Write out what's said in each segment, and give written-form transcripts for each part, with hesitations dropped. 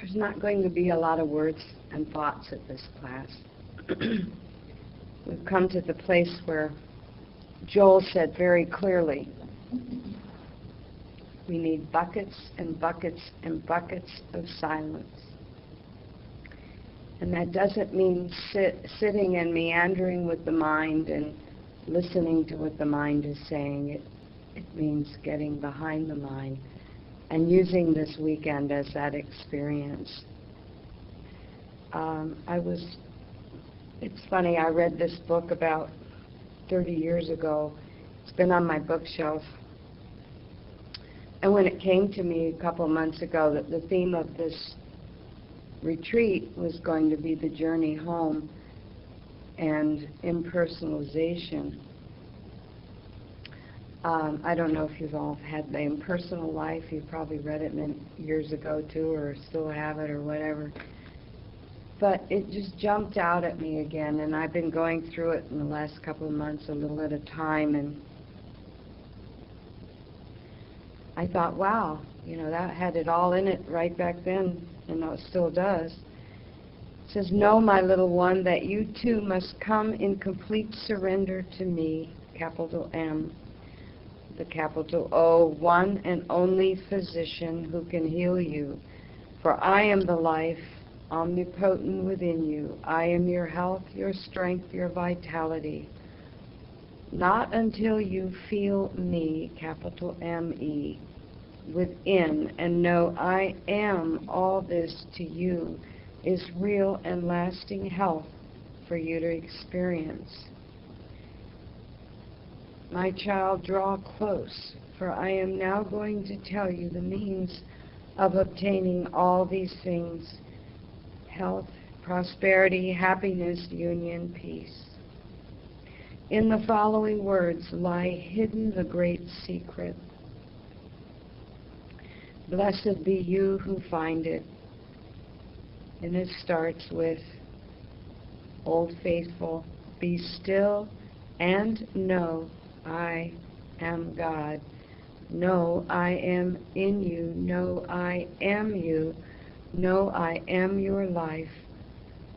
There's not going to be a lot of words and thoughts at this class. We've come to the place where Joel said very clearly, we need buckets and buckets and buckets of silence. And that doesn't mean sitting and meandering with the mind and listening to what the mind is saying. It means getting behind the mind and using this weekend as that experience. It's funny, I read this book about 30 years ago. It's been on my bookshelf. And when it came to me a couple of months ago that the theme of this retreat was going to be the journey home and impersonalization, I don't know if you've all had the Impersonal Life. You've probably read it years ago too, or still have it, or whatever. But it just jumped out at me again, and I've been going through it in the last couple of months a little at a time, and I thought, wow, that had it all in it right back then, and it still does. It says, know, my little one, that you too must come in complete surrender to me, capital M, the capital O, one and only physician who can heal you. For I am the life, omnipotent within you. I am your health, your strength, your vitality. Not until you feel me, capital M-E, within, and know I am all this to you, is real and lasting health for you to experience. My child, draw close, for I am now going to tell you the means of obtaining all these things: health, prosperity, happiness, union, peace. In the following words lie hidden the great secret. Blessed be you who find it. And it starts with, Old Faithful, be still and know I am God. Know I am in you. Know I am you. Know I am your life.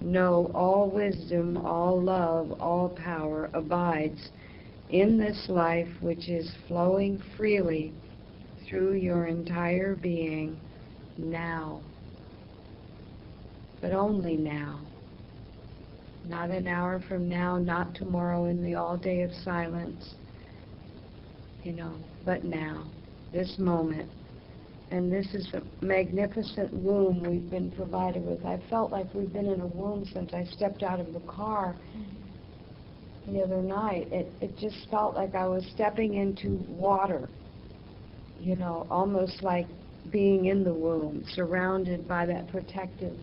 Know all wisdom, all love, all power abides in this life which is flowing freely through your entire being now. But only now. Not an hour from now, not tomorrow in the all day of silence, but now, this moment. And this is a magnificent womb we've been provided with. I felt like we've been in a womb since I stepped out of the car the other night. It just felt like I was stepping into water, almost like being in the womb, surrounded by that protective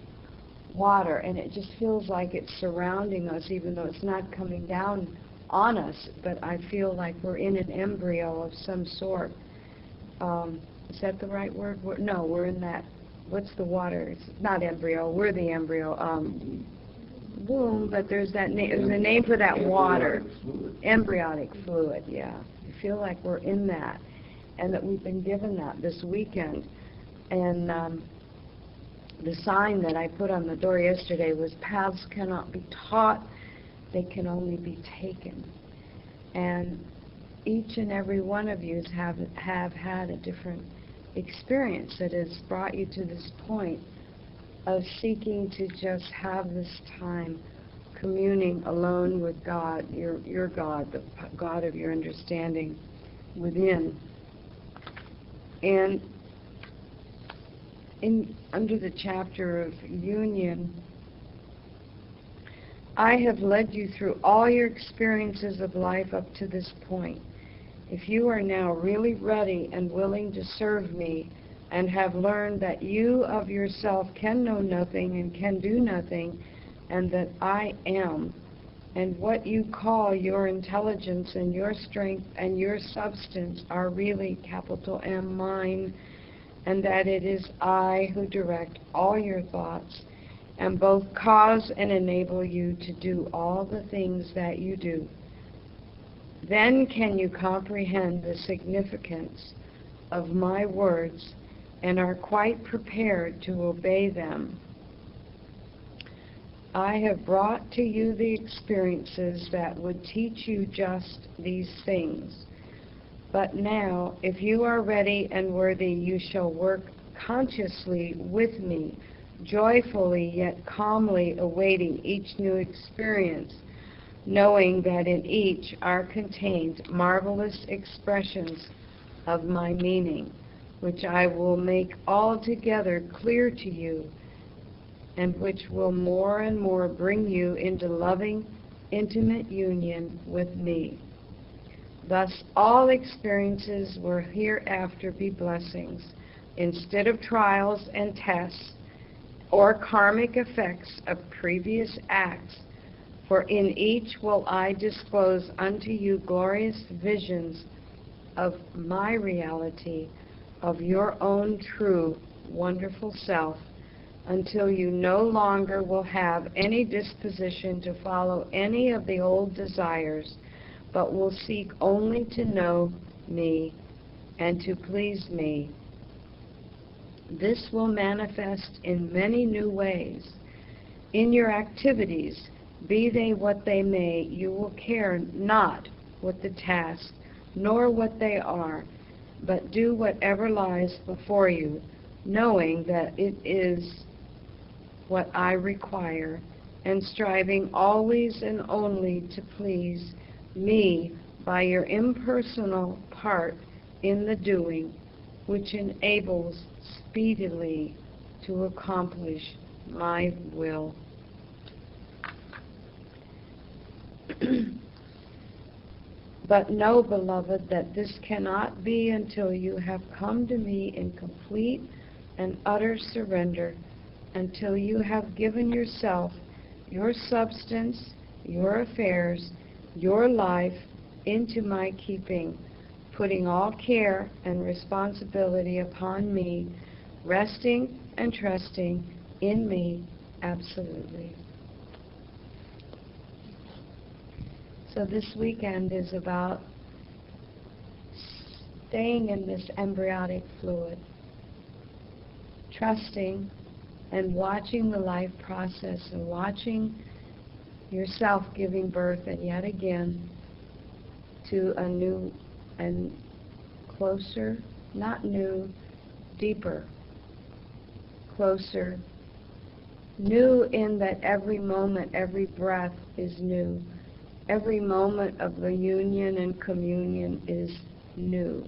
water. And it just feels like it's surrounding us, even though it's not coming down on us. But I feel like we're in an embryo of some sort. Is that the right word? No, we're in that, what's the water? It's not embryo, we're the embryo. Womb, but there's a name for that water. Embryonic fluid, yeah. I feel like we're in that, and that we've been given that this weekend. And the sign that I put on the door yesterday was, paths cannot be taught, they can only be taken. And each and every one of you have had a different experience that has brought you to this point of seeking to just have this time communing alone with God, your God, the God of your understanding within. And under the chapter of union, I have led you through all your experiences of life up to this point. If you are now really ready and willing to serve me, and have learned that you of yourself can know nothing and can do nothing, and that I am, and what you call your intelligence and your strength and your substance are really, capital M, mine, and that it is I who direct all your thoughts, and both cause and enable you to do all the things that you do. Then can you comprehend the significance of my words and are quite prepared to obey them. I have brought to you the experiences that would teach you just these things. But now, if you are ready and worthy, you shall work consciously with me, joyfully yet calmly awaiting each new experience, knowing that in each are contained marvelous expressions of my meaning, which I will make altogether clear to you, and which will more and more bring you into loving, intimate union with me. Thus, all experiences will hereafter be blessings, instead of trials and tests, or karmic effects of previous acts, for in each will I disclose unto you glorious visions of my reality, of your own true, wonderful self, until you no longer will have any disposition to follow any of the old desires, but will seek only to know me and to please me. This will manifest in many new ways. In your activities, be they what they may, you will care not what the task, nor what they are, but do whatever lies before you, knowing that it is what I require, and striving always and only to please me by your impersonal part in the doing, which enables speedily to accomplish my will. But know, beloved, that this cannot be until you have come to me in complete and utter surrender, until you have given yourself, your substance, your affairs, your life into my keeping, putting all care and responsibility upon me, resting and trusting in me absolutely. So this weekend is about staying in this embryonic fluid, trusting and watching the life process and watching yourself giving birth, and yet again to a new and closer, not new, deeper, closer, new in that every moment, every breath is new. Every moment of the union and communion is new.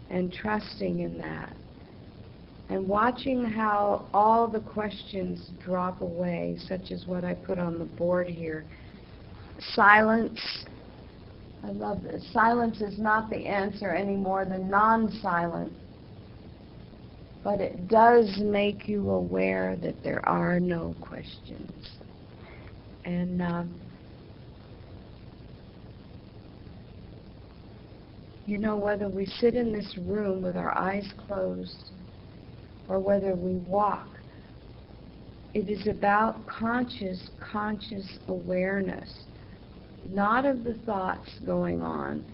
And trusting in that. And watching how all the questions drop away, such as what I put on the board here. Silence, I love this. Silence is not the answer any more than non-silence. But it does make you aware that there are no questions. And you know, whether we sit in this room with our eyes closed or whether we walk, it is about conscious awareness, not of the thoughts going on,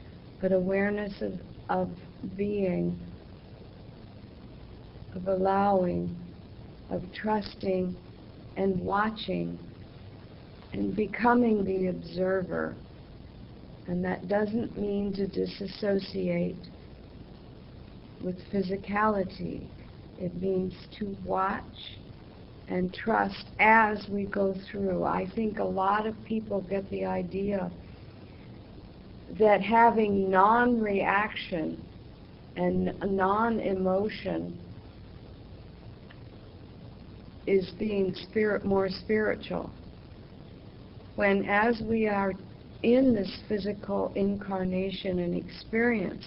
but awareness of being, of allowing, of trusting and watching and becoming the observer. And that doesn't mean to disassociate with physicality. It means to watch and trust as we go through. I think a lot of people get the idea that having non-reaction and non-emotion is being more spiritual. When as we are in this physical incarnation and experience,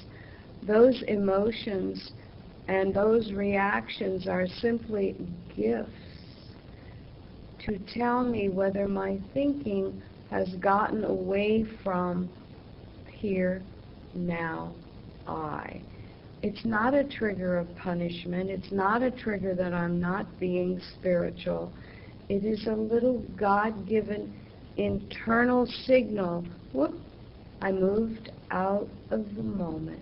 those emotions and those reactions are simply gifts to tell me whether my thinking has gotten away from here, now, I. It's not a trigger of punishment. It's not a trigger that I'm not being spiritual. It is a little God-given internal signal. Whoop! I moved out of the moment.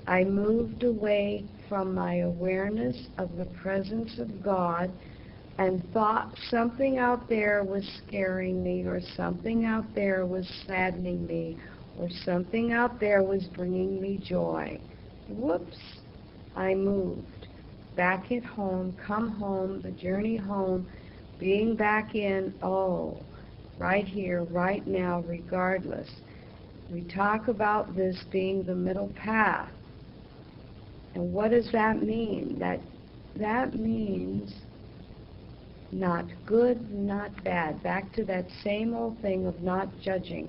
I moved away from my awareness of the presence of God and thought something out there was scaring me, or something out there was saddening me, or something out there was bringing me joy. Whoops, I moved. Back at home, come home, the journey home, being back in, oh, right here, right now, regardless. We talk about this being the middle path. And what does that mean? That means not good, not bad. Back to that same old thing of not judging.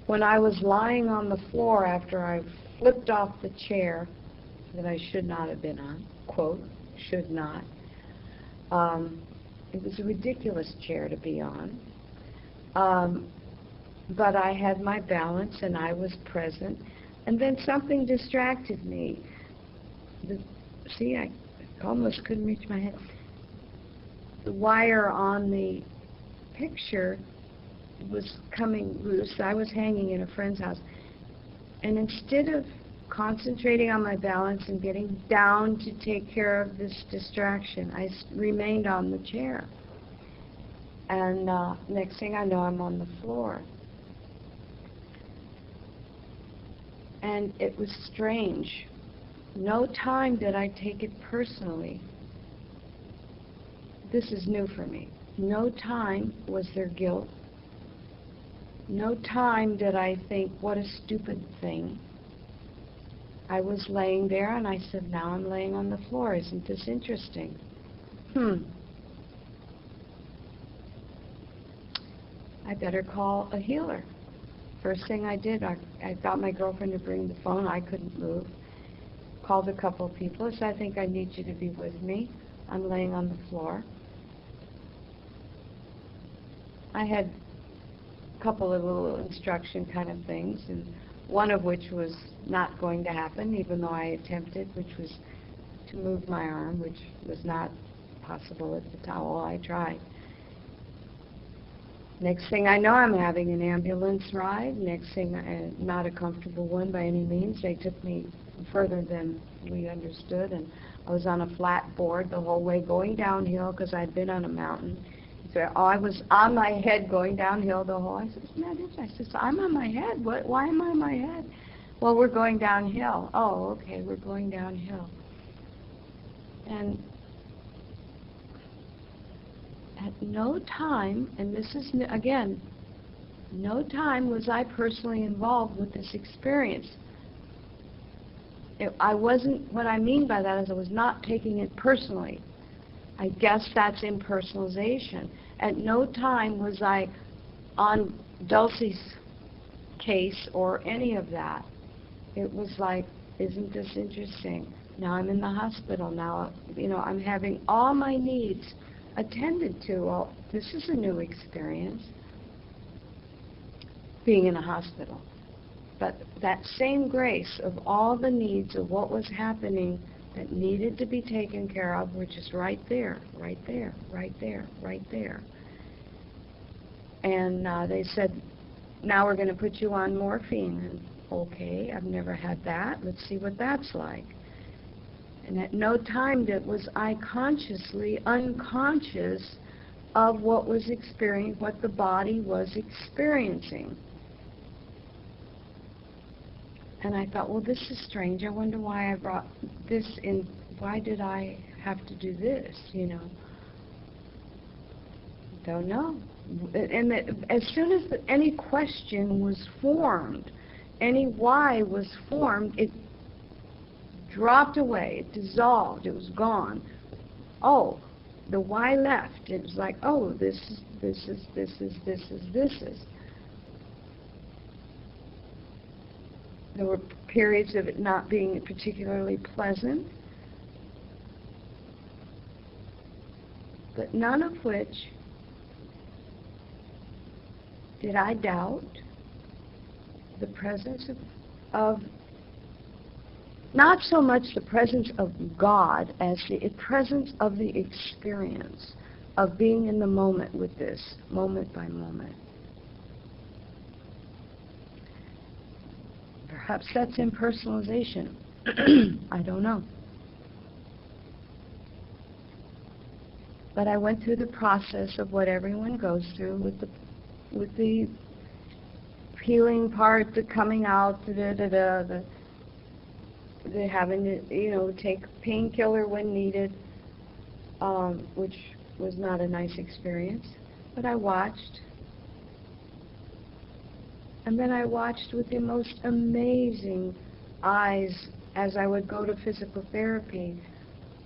When I was lying on the floor after I flipped off the chair that I should not have been on, quote, should not, it was a ridiculous chair to be on. But I had my balance and I was present. And then something distracted me. See, I almost couldn't reach my head. The wire on the picture was coming loose. I was hanging in a friend's house. And instead of concentrating on my balance and getting down to take care of this distraction, I remained on the chair. And next thing I know, I'm on the floor. And it was strange. No time did I take it personally. This is new for me. No time was there guilt. No time did I think, what a stupid thing. I was laying there and I said, now I'm laying on the floor. Isn't this interesting? I better call a healer. First thing I did, I got my girlfriend to bring the phone. I couldn't move. Called a couple of people. I said, I think I need you to be with me. I'm laying on the floor. I had a couple of little instruction kind of things, and one of which was not going to happen, even though I attempted, which was to move my arm, which was not possible at the time. Well, I tried. Next thing I know, I'm having an ambulance ride. Next thing, not a comfortable one by any means. They took me further than we understood, and I was on a flat board the whole way going downhill because I'd been on a mountain. So I was on my head going downhill the whole. I said, "Isn't that it?" I said, "I'm on my head. What? Why am I on my head?" "Well, we're going downhill." "Oh, okay, we're going downhill." And at no time, and this is, again, no time was I personally involved with this experience. I wasn't, what I mean by that is I was not taking it personally. I guess that's impersonalization. At no time was I on Dulcie's case or any of that. It was like, isn't this interesting? Now I'm in the hospital. Now, I'm having all my needs attended to. Well, this is a new experience, being in a hospital. But that same grace of all the needs of what was happening that needed to be taken care of, which is right there, right there, right there, right there. And they said, now we're going to put you on morphine. And, okay, I've never had that. Let's see what that's like. And at no time was I consciously unconscious of what was experiencing, what the body was experiencing. And I thought, well, this is strange. I wonder why I brought this in. Why did I have to do this, Don't know. And as soon as any question was formed, any why was formed, it dropped away. It dissolved. It was gone. Oh, the why left. It was like, oh, this is. There were periods of it not being particularly pleasant, but none of which did I doubt the presence of not so much the presence of God as the presence of the experience of being in the moment with this, moment by moment. Perhaps that's impersonalization. I don't know. But I went through the process of what everyone goes through with the healing part, the coming out, the having to, take painkiller when needed, which was not a nice experience. But I watched. And then I watched with the most amazing eyes as I would go to physical therapy.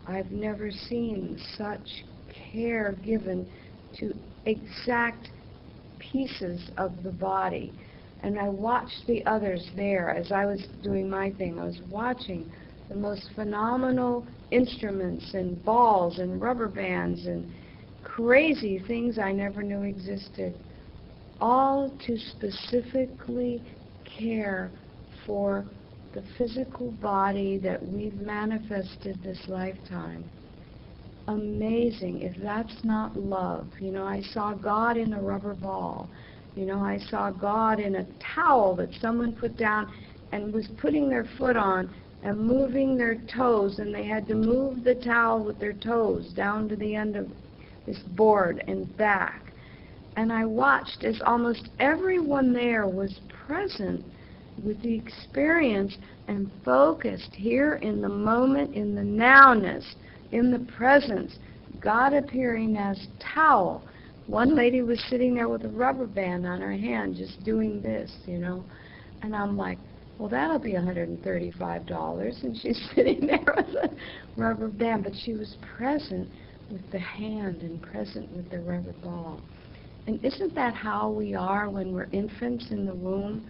I've never seen such care given to exact pieces of the body. And I watched the others there as I was doing my thing. I was watching the most phenomenal instruments and balls and rubber bands and crazy things I never knew existed, all to specifically care for the physical body that we've manifested this lifetime. Amazing. If that's not love. I saw God in a rubber ball. I saw God in a towel that someone put down and was putting their foot on and moving their toes, and they had to move the towel with their toes down to the end of this board and back. And I watched as almost everyone there was present with the experience and focused here in the moment, in the nowness, in the presence, God appearing as towel. One lady was sitting there with a rubber band on her hand just doing this, And I'm like, well, that'll be $135. And she's sitting there with a rubber band. But she was present with the hand and present with the rubber ball. And isn't that how we are when we're infants in the womb?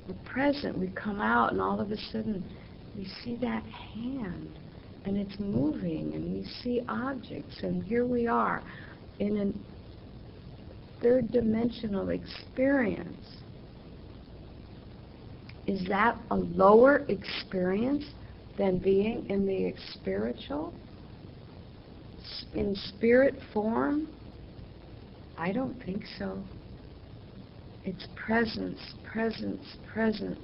We're present. We come out, and all of a sudden, we see that hand. And it's moving, and we see objects. And here we are in a third-dimensional experience. Is that a lower experience than being in the spiritual? In spirit form? I don't think so. It's presence, presence, presence.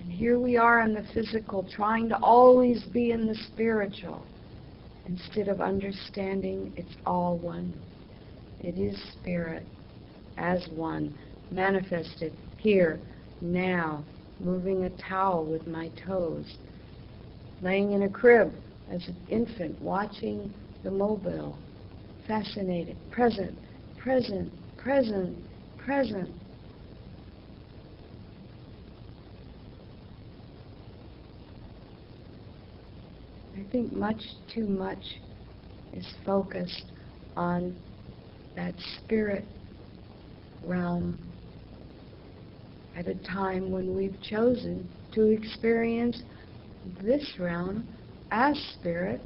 And here we are in the physical, trying to always be in the spiritual, instead of understanding it's all one. It is spirit as one, manifested here, now, moving a towel with my toes, laying in a crib as an infant, watching the mobile, fascinated, present, present, present, present. I think much too much is focused on that spirit realm at a time when we've chosen to experience this realm as spirit.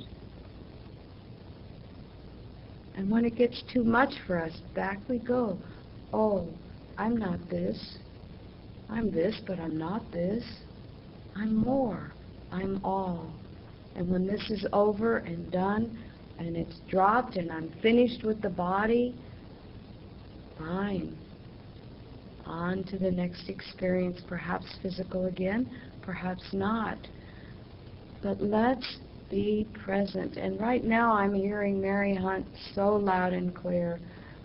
And when it gets too much for us, back we go. Oh, I'm not this. I'm this, but I'm not this. I'm more. I'm all. And when this is over and done, and it's dropped, and I'm finished with the body, fine. On to the next experience, perhaps physical again, perhaps not. But let's be present. And right now I'm hearing Mary Hunt so loud and clear,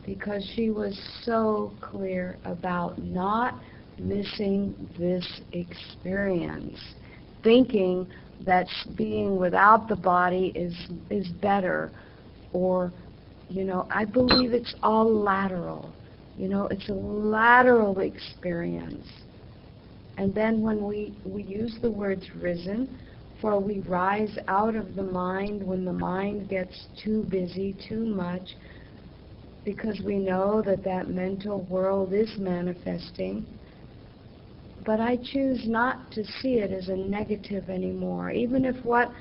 because she was so clear about not missing this experience, thinking that being without the body is better, or, I believe it's all lateral. It's a lateral experience. And then when we use the words risen, for we rise out of the mind when the mind gets too busy, too much, because we know that mental world is manifesting. But I choose not to see it as a negative anymore, even if what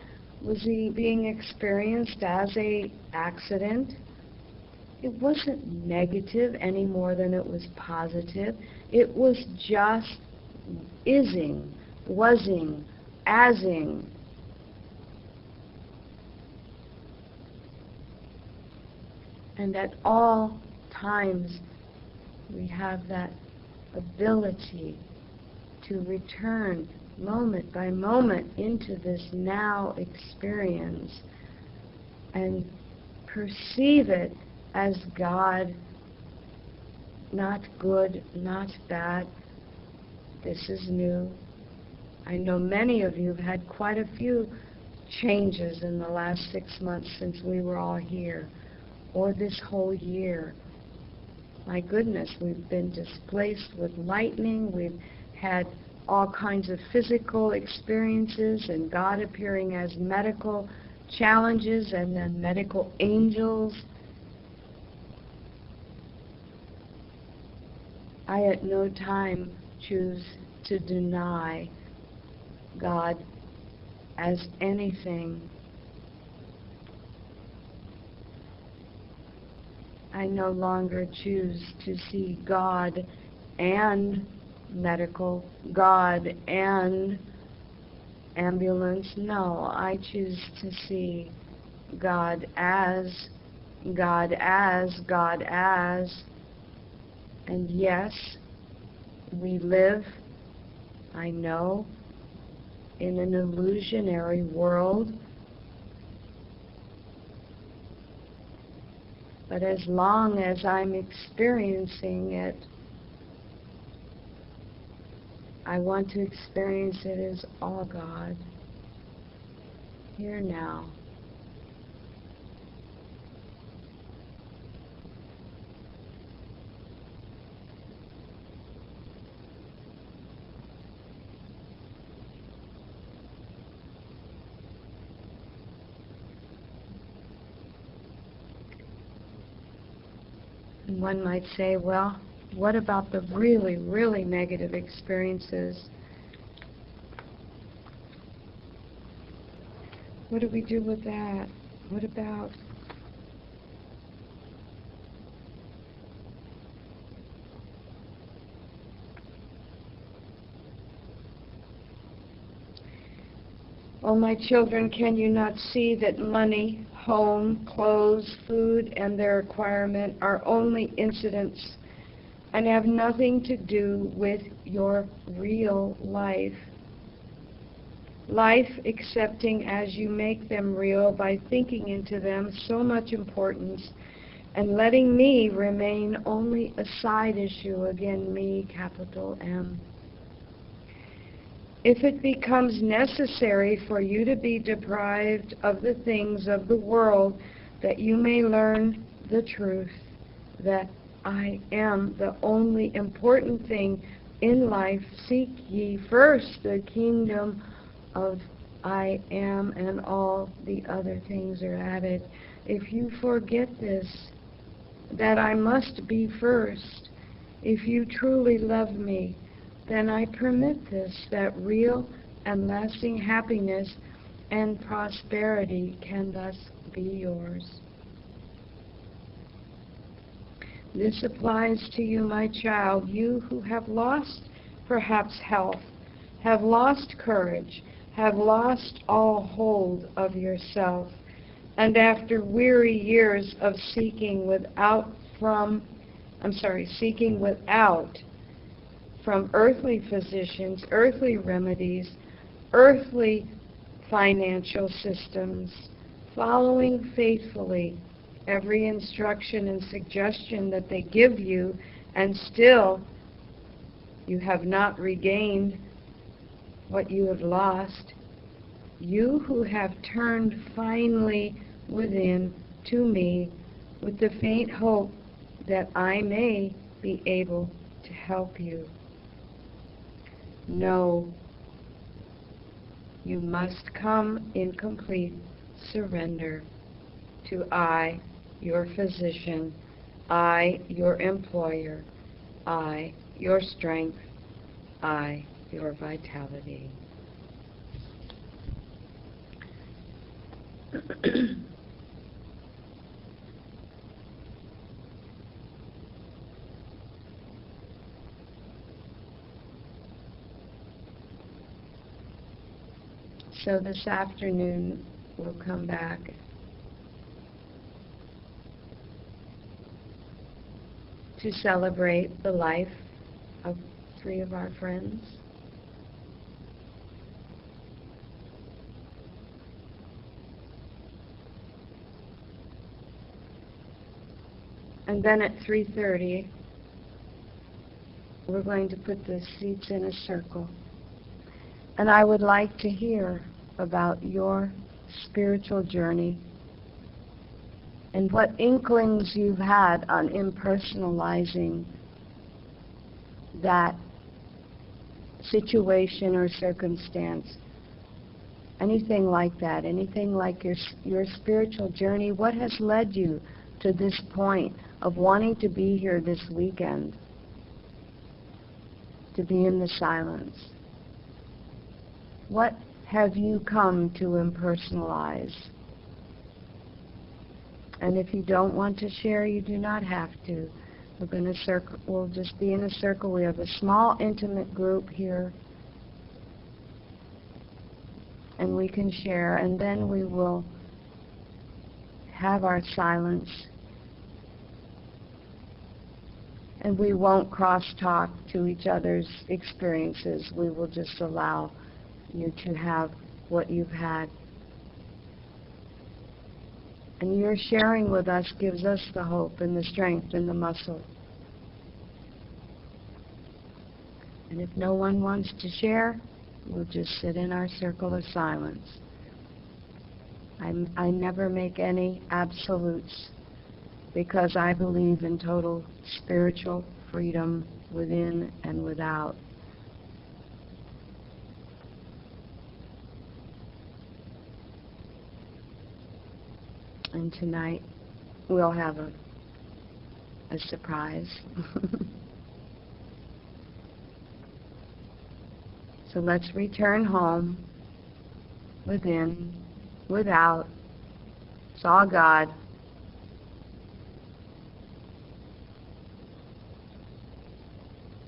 was being experienced as an accident, it wasn't negative any more than it was positive. It was just ising, wasing, asing. And at all times we have that ability to return moment by moment into this now experience and perceive it as God, not good, not bad. This is new. I know many of you have had quite a few changes in the last 6 months since we were all here, or this whole year. My goodness, we've been displaced with lightning, we've had all kinds of physical experiences, and God appearing as medical challenges, and then medical angels. I at no time choose to deny God as anything. I no longer choose to see God and medical, God and ambulance. No, I choose to see God as, God as, God as. And yes, we live, I know, in an illusionary world. But as long as I'm experiencing it, I want to experience it as all God, here now. And one might say, well, what about the really, really negative experiences? What do we do with that? What about oh, my children, can you not see that money, home, clothes, food, and their acquirement are only incidents and have nothing to do with your real life? Life accepting as you make them real by thinking into them so much importance and letting me remain only a side issue, again, me, capital M. If it becomes necessary for you to be deprived of the things of the world, that you may learn the truth, that I am the only important thing in life, seek ye first the kingdom of I am, and all the other things are added. If you forget this, that I must be first, if you truly love me, then I permit this, that real and lasting happiness and prosperity can thus be yours. This applies to you, my child, you who have lost perhaps health, have lost courage, have lost all hold of yourself, and after weary years of seeking without from earthly physicians, earthly remedies, earthly financial systems, following faithfully every instruction and suggestion that they give you, and still you have not regained what you have lost, you who have turned finally within to me with the faint hope that I may be able to help you. No, you must come in complete surrender to I, your physician, I, your employer, I, your strength, I, your vitality. So this afternoon we'll come back to celebrate the life of 3 of our friends. And then at 3:30, we're going to put the seats in a circle. And I would like to hear about your spiritual journey and what inklings you've had on impersonalizing that situation or circumstance. Anything like that, anything like your spiritual journey, what has led you to this point of wanting to be here this weekend, to be in the silence? What have you come to impersonalize? And if you don't want to share, you do not have to. We'll just be in a circle. We have a small, intimate group here, and we can share, and then we will have our silence, and we won't cross-talk to each other's experiences. We will just allow you to have what you've had. And your sharing with us gives us the hope and the strength and the muscle. And if no one wants to share, we'll just sit in our circle of silence. I never make any absolutes, because I believe in total spiritual freedom within and without. And tonight we'll have a surprise. So let's return home, within, without. It's all God.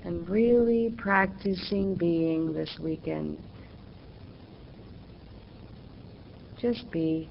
And really practicing being this weekend. Just be.